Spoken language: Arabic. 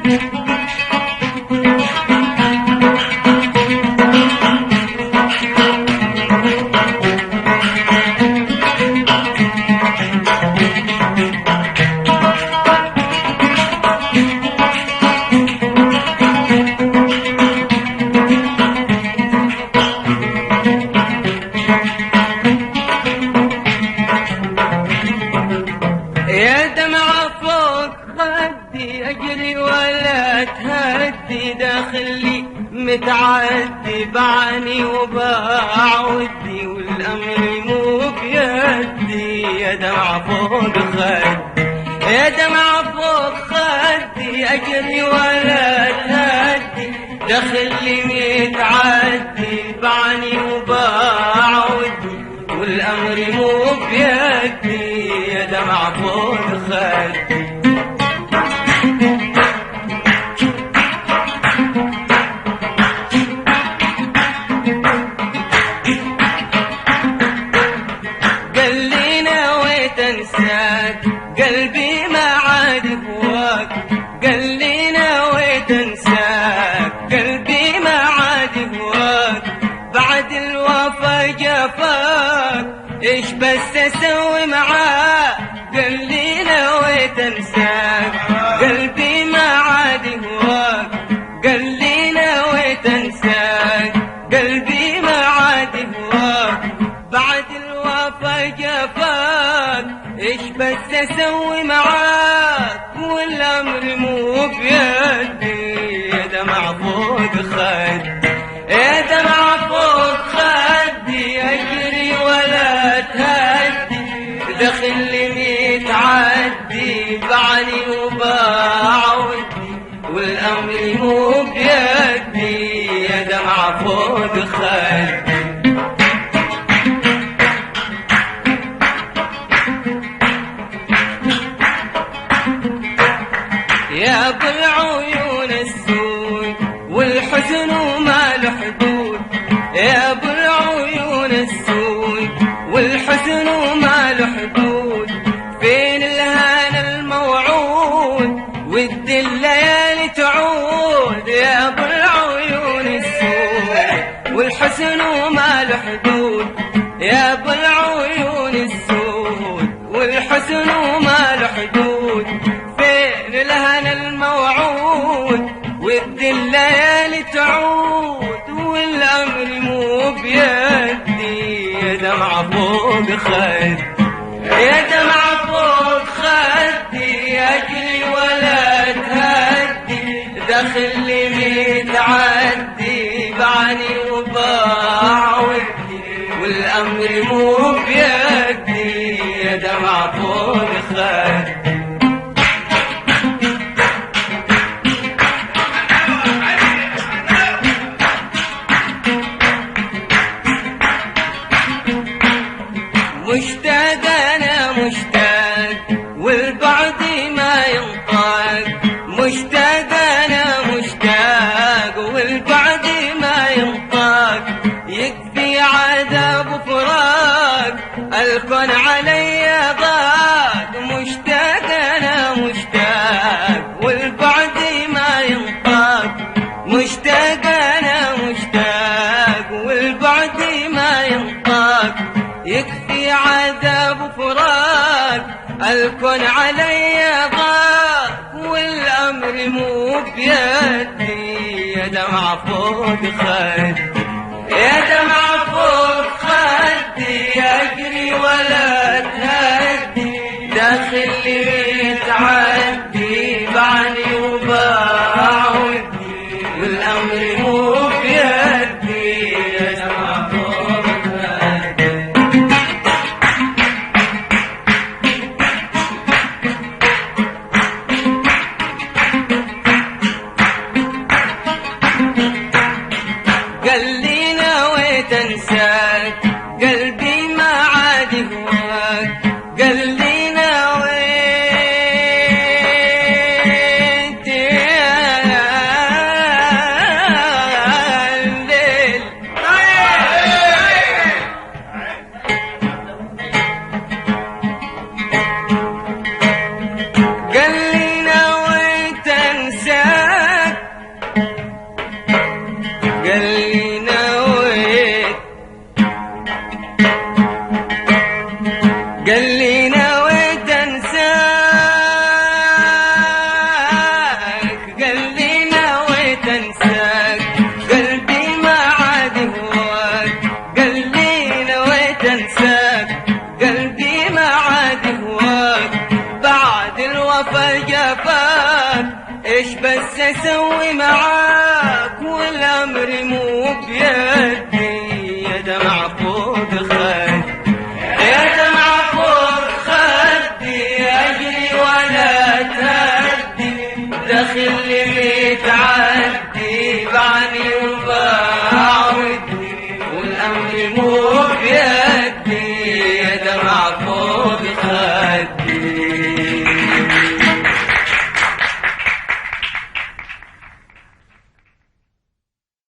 يا دمعة فوق خدي أجري ولا تهدي، داخلي متعدي بعاني وباع ودي، والأمر مو بيدي. يا دمعة فوق خدي، يا دمعة فوق خدي أجري ولا تهدي، داخلي متعدي بعاني وباع ودي، والأمر مو بيدي. يا دمعة فوق خدي قال لي نويت انساك، قلبي ما عاد هواك. قال لي نويت انساك، قلبي ما عاد هواك. بعد الوفا جفاك، ايش بس اسوي معاك؟ قال لي نويت انساك، قلبي ما عاد هواك. قال لي نويت انساك، قلبي ما عاد هواك. بعد الوفا جفاك، ايش بس اسوي معاك؟ والامر مو بيدي. يا دمعة فوق خدي، يا دمعة فوق خدي أجري ولا تهدي، داخلي متعدي بعاني وباع ودي، والأمر مو بيدي. يا دمعة فوق خدي يا ابو العيون السود والحزن وما له حدود. يا ابو العيون السود والحزن وما له حدود، فين الهنا الموعود ود الليالي تعود. يا ابو العيون السود والحزن وما له حدود، يا ابو العيون السود والحزن وما له حدود، فين الهنا الموعود ود الليالي تعود، والامر مو بيدي. يا دمعة فوق خدي، يا دمعة فوق خدي أجري ولا تهدي، داخلي متعدي بعاني وباع ودي، والأمر مو بيدي. يا دمعة فوق خدي مشتاق أنا مشتاق والبعد ما ينطاق. مشتاق أنا مشتاق والبعد ما ينطاق، يكفي عذاب فراق الكون علي ضاق. مشتاق أنا مشتاق والبعد ما ينطاق، مشتاق أنا مشتاق والبعد ما ينطاق، يكفي عذاب فراق الكون علي ضاق، والامر مو بيدي. يا دمعة فوق خدي، يا دمعة فوق خدي أجري ولا تهدي، داخلي متعدي بعاني وباع ودي، والأمر مو بيدي. يا دمعة فوق خدي قال لي نويت انساك، قلبي ما عاد هواك. قال جفاك، ايش بس اسوي معاك والامر مو بيدي. يا دمع فوق خدي، يا دمع فوق خدي، اجري ولا تهدي، دخل